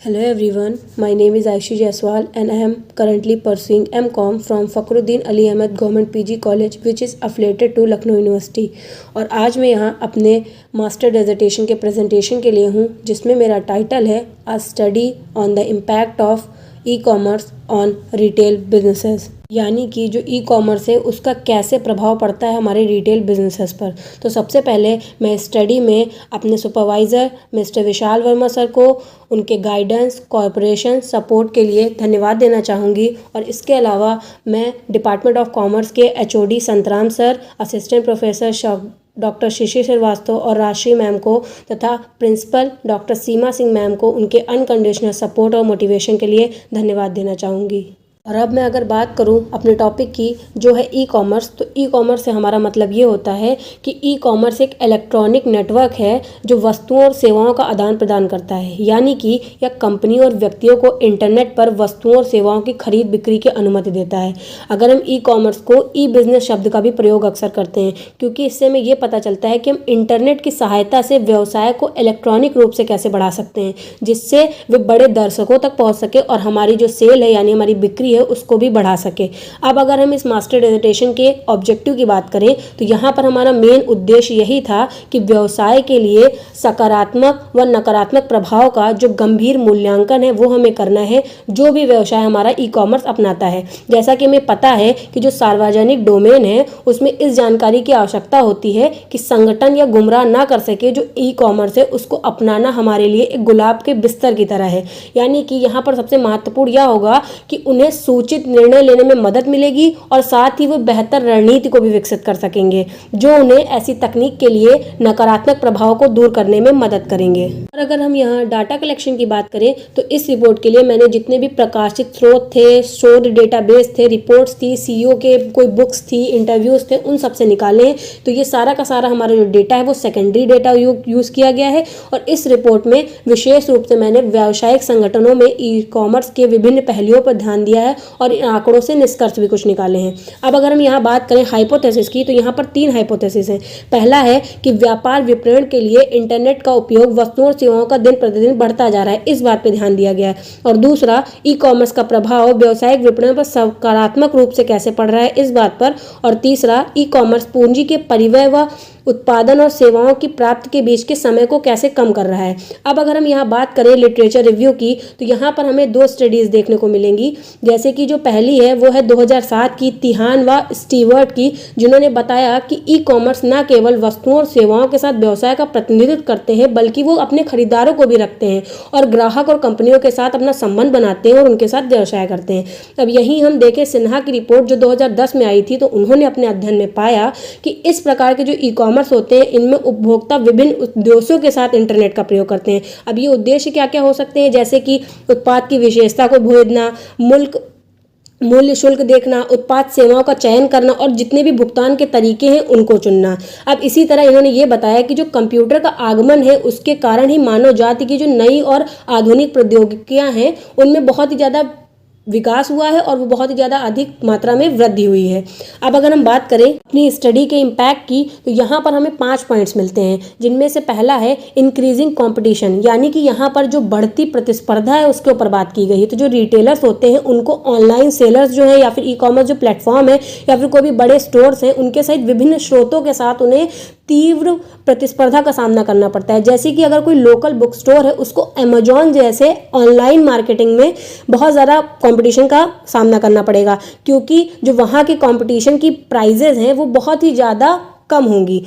Hello everyone, my name is Aishi Jaiswal and I am currently pursuing M.Com from Fakhruddin Ali Ahmed Government PG College which is affiliated to Lucknow University। और आज मैं यहाँ अपने master dissertation के presentation के लिए हूँ जिसमें मेरा टाइटल है अ study on the impact of e commerce on retail businesses, यानी कि जो ई कॉमर्स है उसका कैसे प्रभाव पड़ता है हमारे रिटेल बिजनेसेस पर। तो सबसे पहले मैं स्टडी में अपने सुपरवाइज़र मिस्टर विशाल वर्मा सर को उनके गाइडेंस कॉर्पोरेशन सपोर्ट के लिए धन्यवाद देना चाहूँगी। और इसके अलावा मैं डिपार्टमेंट ऑफ कॉमर्स के HOD Santram sir, assistant professor doctor Shishir Srivastava और राशि मैम को तथा principal doctor Seema Singh ma'am को उनके अनकंडीशनल सपोर्ट और मोटिवेशन के लिए धन्यवाद देना चाहूँगी। और अब मैं अगर बात करूं अपने टॉपिक की जो है ई कॉमर्स, तो ई कॉमर्स से हमारा मतलब ये होता है कि ई कॉमर्स एक इलेक्ट्रॉनिक नेटवर्क है जो वस्तुओं और सेवाओं का आदान प्रदान करता है, यानी कि यह कंपनियों और व्यक्तियों को इंटरनेट पर वस्तुओं और सेवाओं की खरीद बिक्री की अनुमति देता है। अगर हम ई कॉमर्स को ई बिजनेस शब्द का भी प्रयोग अक्सर करते हैं क्योंकि इससे हमें ये पता चलता है कि हम इंटरनेट की सहायता से व्यवसाय को इलेक्ट्रॉनिक रूप से कैसे बढ़ा सकते हैं जिससे वे बड़े दर्शकों तक पहुँच सके और हमारी जो सेल है यानी हमारी बिक्री है उसको भी बढ़ा सके। अब अगर हम इस मास्टर डिसर्टेशन के ऑब्जेक्टिव की बात करें तो यहाँ पर हमारा मेन उद्देश्य यही था कि व्यवसाय के लिए सकारात्मक व नकारात्मक प्रभाव का जो गंभीर मूल्यांकन है वो हमें करना है जो भी व्यवसाय हमारा ई कॉमर्स अपनाता है। जैसा कि हमें पता है कि जो सार्वजनिक डोमेन है उसमें इस जानकारी की आवश्यकता होती है कि संगठन या गुमराह ना कर सके जो ई कॉमर्स है उसको अपनाना हमारे लिए एक गुलाब के बिस्तर की तरह है, यानी कि यहाँ पर सबसे महत्वपूर्ण यह होगा कि उन्हें सूचित निर्णय लेने में मदद मिलेगी और साथ ही वो बेहतर रणनीति को भी विकसित कर सकेंगे जो उन्हें ऐसी तकनीक के लिए नकारात्मक प्रभाव को दूर करने में मदद करेंगे। और अगर हम यहाँ डाटा कलेक्शन की बात करें तो इस रिपोर्ट के लिए मैंने जितने भी प्रकाशित स्रोत थे, शोध डेटाबेस थे, रिपोर्ट्स थी, सीईओ के कोई बुक्स थी, इंटरव्यूज थे, उन सब से निकाले हैं। तो ये सारा का सारा हमारा जो डेटा है वो सेकेंडरी डेटा यूज किया गया है और इस रिपोर्ट में विशेष रूप से मैंने व्यावसायिक संगठनों में ई कॉमर्स के विभिन्न पहलुओं पर ध्यान दिया है और इन आंकड़ों से निष्कर्ष भी कुछ निकाले हैं। अब अगर हम यहाँ बात करें हाइपोथेसिस की तो यहाँ पर 3 हाइपोथेसिस हैं। पहला है कि व्यापार विपणन के लिए इंटरनेट का उपयोग वस्तुओं और सेवाओं का दिन प्रतिदिन बढ़ता जा रहा है, इस बात पे ध्यान दिया गया है। और दूसरा, ई कॉमर्स का प्रभाव व्यावसायिक विपणन पर सकारात्मक रूप से कैसे पड़ रहा है, इस बात पर। और तीसरा, ई कॉमर्स पूंजी के परिवहन व उत्पादन और सेवाओं की प्राप्ति के बीच के समय को कैसे कम कर रहा है। अब अगर हम यहाँ बात करें लिटरेचर रिव्यू की तो यहाँ पर हमें 2 स्टडीज देखने को मिलेंगी। जैसे कि जो पहली है वो है 2007 की तिहान व स्टीवर्ट की, जिन्होंने बताया कि ई कॉमर्स न केवल वस्तुओं और सेवाओं के साथ व्यवसाय का प्रतिनिधित्व करते हैं बल्कि वो अपने खरीदारों को भी रखते हैं और ग्राहक और कंपनियों के साथ अपना संबंध बनाते हैं और उनके साथ व्यवसाय करते हैं। अब यहीं हम देखें सिन्हा की रिपोर्ट जो 2010 में आई थी, तो उन्होंने अपने अध्ययन में पाया कि इस प्रकार के जो ई कॉमर्स होते हैं इनमें उपभोक्ता विभिन्न उद्देश्यों के साथ इंटरनेट का प्रयोग करते हैं। अब ये उद्देश्य क्या क्या हो सकते हैं, जैसे कि उत्पाद की विशेषता को भेदना, मूल्य शुल्क देखना, उत्पाद सेवाओं का चयन करना और जितने भी भुगतान के तरीके हैं उनको चुनना। अब इसी तरह इन्होंने ये बताया कि जो कंप्यूटर का आगमन है उसके कारण ही मानव जाति की जो नई और आधुनिक प्रौद्योगिकियां हैं उनमें बहुत ही ज़्यादा विकास हुआ है और वो बहुत ही ज़्यादा अधिक मात्रा में वृद्धि हुई है। अब अगर हम बात करें अपनी स्टडी के इम्पैक्ट की तो यहाँ पर हमें 5 पॉइंट्स मिलते हैं, जिनमें से पहला है इंक्रीजिंग कंपटीशन, यानी कि यहाँ पर जो बढ़ती प्रतिस्पर्धा है उसके ऊपर बात की गई है। तो जो रिटेलर्स होते हैं उनको ऑनलाइन सेलर्स जो है या फिर ई कॉमर्स जो प्लेटफॉर्म है या फिर कोई भी बड़े स्टोर्स हैं उनके सहित विभिन्न स्रोतों के साथ उन्हें तीव्र प्रतिस्पर्धा का सामना करना पड़ता है। जैसे कि अगर कोई लोकल बुक स्टोर है उसको अमेजॉन जैसे ऑनलाइन मार्केटिंग में बहुत ज़्यादा कंपटीशन का सामना करना पड़ेगा क्योंकि जो वहाँ के कंपटीशन की प्राइजेज हैं वो बहुत ही ज़्यादा कम होंगी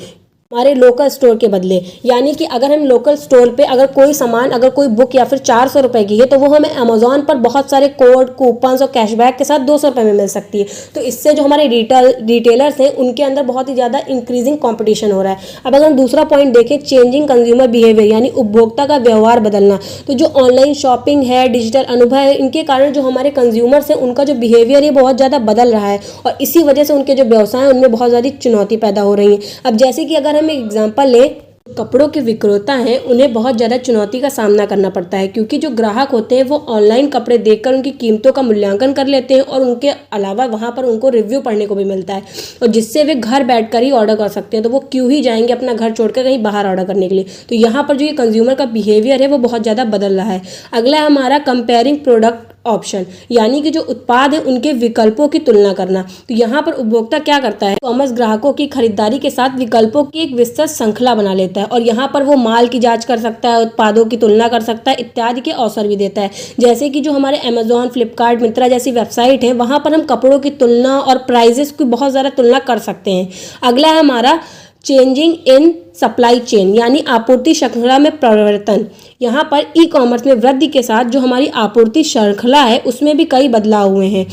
हमारे लोकल स्टोर के बदले। यानी कि अगर हम लोकल स्टोर पे अगर कोई सामान, अगर कोई बुक या फिर 400 रुपए की है तो वो हमें अमेजॉन पर बहुत सारे कोड, कूपन्स और कैशबैक के साथ 200 रुपए में मिल सकती है। तो इससे जो हमारे रिटेलर्स हैं उनके अंदर बहुत ही ज़्यादा इंक्रीजिंग कंपटीशन हो रहा है। अब अगर हम दूसरा पॉइंट देखें चेंजिंग कंज्यूमर बिहेवियर, यानी उपभोक्ता का व्यवहार बदलना, तो जो ऑनलाइन शॉपिंग है, डिजिटल अनुभव है, इनके कारण जो हमारे कंज्यूमर्स हैं उनका जो बिहेवियर है बहुत ज़्यादा बदल रहा है और इसी वजह से उनके जो व्यवसाय हैं उनमें बहुत ज़्यादा चुनौती पैदा हो रही है। अब जैसे कि अगर हम एक एग्जांपल लें कपड़ों के विक्रेता हैं उन्हें बहुत ज़्यादा चुनौती का सामना करना पड़ता है, क्योंकि जो ग्राहक होते हैं वो ऑनलाइन कपड़े देखकर उनकी कीमतों का मूल्यांकन कर लेते हैं और उनके अलावा वहाँ पर उनको रिव्यू पढ़ने को भी मिलता है, और जिससे वे घर बैठकर ही ऑर्डर कर सकते हैं। तो वो क्यों ही जाएंगे अपना घर छोड़कर कहीं बाहर ऑर्डर करने के लिए। तो यहाँ पर जो ये कंज्यूमर का बिहेवियर है वो बहुत ज़्यादा बदल रहा है। अगला है हमारा कंपेयरिंग प्रोडक्ट ऑप्शन, यानी कि जो उत्पाद है उनके विकल्पों की तुलना करना। तो यहाँ पर उपभोक्ता क्या करता है, कॉमर्स ग्राहकों की खरीदारी के साथ विकल्पों की एक विस्तृत श्रृंखला बना लेता है, और यहाँ पर वो माल की जांच कर सकता है, उत्पादों की तुलना कर सकता है, इत्यादि के अवसर भी देता है। जैसे कि जो हमारे अमेजोन, फ्लिपकार्ट, मिंत्रा जैसी वेबसाइट है वहाँ पर हम कपड़ों की तुलना और प्राइजेस की बहुत ज़्यादा तुलना कर सकते हैं। अगला है हमारा चेंजिंग इन सप्लाई चेन, यानी आपूर्ति श्रृंखला में परिवर्तन। यहाँ पर ई कॉमर्स में वृद्धि के साथ जो हमारी आपूर्ति श्रृंखला है उसमें भी कई बदलाव हुए हैं।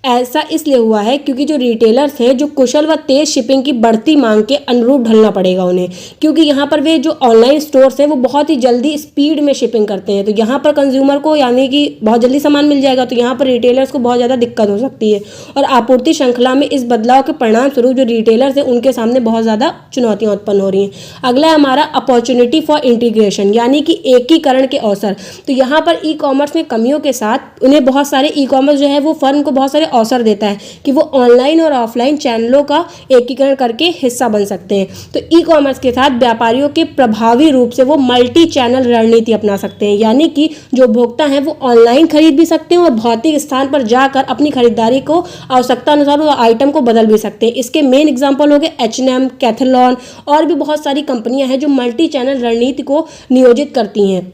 ऐसा इसलिए हुआ है क्योंकि जो रिटेलर्स हैं जो कुशल व तेज शिपिंग की बढ़ती मांग के अनुरूप ढलना पड़ेगा उन्हें, क्योंकि यहाँ पर वे जो ऑनलाइन स्टोर्स हैं वो बहुत ही जल्दी स्पीड में शिपिंग करते हैं। तो यहाँ पर कंज्यूमर को यानी कि बहुत जल्दी सामान मिल जाएगा, तो यहाँ पर रिटेलर्स को बहुत ज़्यादा दिक्कत हो सकती है, और आपूर्ति श्रृंखला में इस बदलाव के परिणाम स्वरूप जो रिटेलर्स हैं उनके सामने बहुत ज़्यादा चुनौतियाँ उत्पन्न हो रही हैं। अगला है हमारा अपॉर्चुनिटी फॉर इंटीग्रेशन, यानी कि एकीकरण के अवसर। तो यहाँ पर ई कॉमर्स में कमियों के साथ उन्हें बहुत सारे ई कॉमर्स जो है वो फर्म को बहुत सारे अवसर देता है कि वो ऑनलाइन और ऑफलाइन चैनलों का एकीकरण करके हिस्सा बन सकते हैं। तो ई कॉमर्स के साथ व्यापारियों के प्रभावी रूप से वो मल्टी चैनल रणनीति अपना सकते हैं, यानी कि जो उपभोक्ता हैं वो ऑनलाइन खरीद भी सकते हैं और भौतिक स्थान पर जाकर अपनी खरीदारी को आवश्यकता अनुसार वो आइटम को बदल भी सकते हैं। इसके मेन एग्जाम्पल हो गए H&M, कैथलॉन और भी बहुत सारी कंपनियां हैं जो मल्टी चैनल रणनीति को नियोजित करती हैं।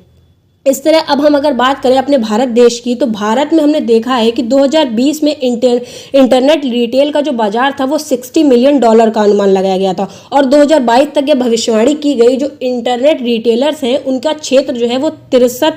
इस तरह अब हम अगर बात करें अपने भारत देश की, तो भारत में हमने देखा है कि 2020 में इंटरनेट रिटेल का जो बाजार था वो $60 मिलियन का अनुमान लगाया गया था, और 2022 तक ये भविष्यवाणी की गई जो इंटरनेट रिटेलर्स हैं उनका क्षेत्र जो है वो $63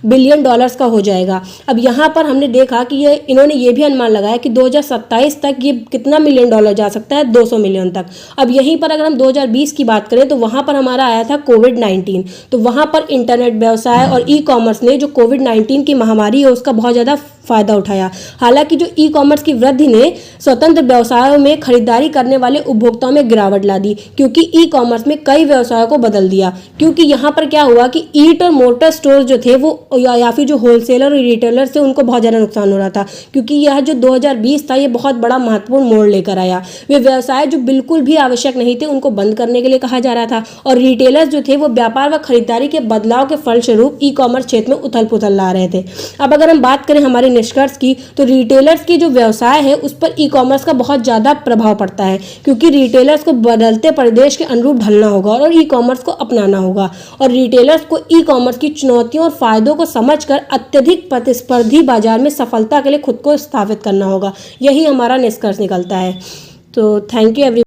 बिलियन का हो जाएगा। अब यहाँ पर हमने देखा कि इन्होंने ये भी अनुमान लगाया कि 2027 तक ये कितना $मिलियन जा सकता है, 200 मिलियन तक। अब यहीं पर अगर हम 2020 की बात करें तो वहाँ पर हमारा आया था कोविड-19, तो वहाँ पर इंटरनेट व्यवसाय और ई कॉमर्स ने जो कोविड-19 की महामारी है उसका बहुत ज़्यादा फायदा उठाया। हालांकि जो ई कॉमर्स की वृद्धि ने स्वतंत्र व्यवसायों में खरीदारी करने वाले उपभोक्ताओं में गिरावट ला दी, क्योंकि ई कॉमर्स में कई व्यवसायों को बदल दिया। क्योंकि यहाँ पर क्या हुआ कि ईट और मोटर स्टोर जो थे वो या फिर जो होलसेलर और रिटेलर थे उनको बहुत ज़्यादा नुकसान हो रहा था, क्योंकि यह जो 2020 था ये बहुत बड़ा महत्वपूर्ण मोड़ लेकर आया। वे व्यवसाय जो बिल्कुल भी आवश्यक नहीं थे उनको बंद करने के लिए कहा जा रहा था, और रिटेलर्स जो थे वो व्यापार व खरीदारी के बदलाव के फलस्वरूप ई कॉमर्स क्षेत्र में उथल पुथल ला रहे थे। अब अगर हम बात करें हमारे निष्कर्ष की, तो रिटेलर्स की जो व्यवसाय है उस पर ई कॉमर्स का बहुत ज़्यादा प्रभाव पड़ता है, क्योंकि रिटेलर्स को बदलते परिदृश्य के अनुरूप ढलना होगा और ई कॉमर्स को अपनाना होगा, और रिटेलर्स को ई कॉमर्स की चुनौतियों और फायदों को समझकर अत्यधिक प्रतिस्पर्धी बाजार में सफलता के लिए खुद को स्थापित करना होगा। यही हमारा निष्कर्ष निकलता है। तो थैंक यू एवरी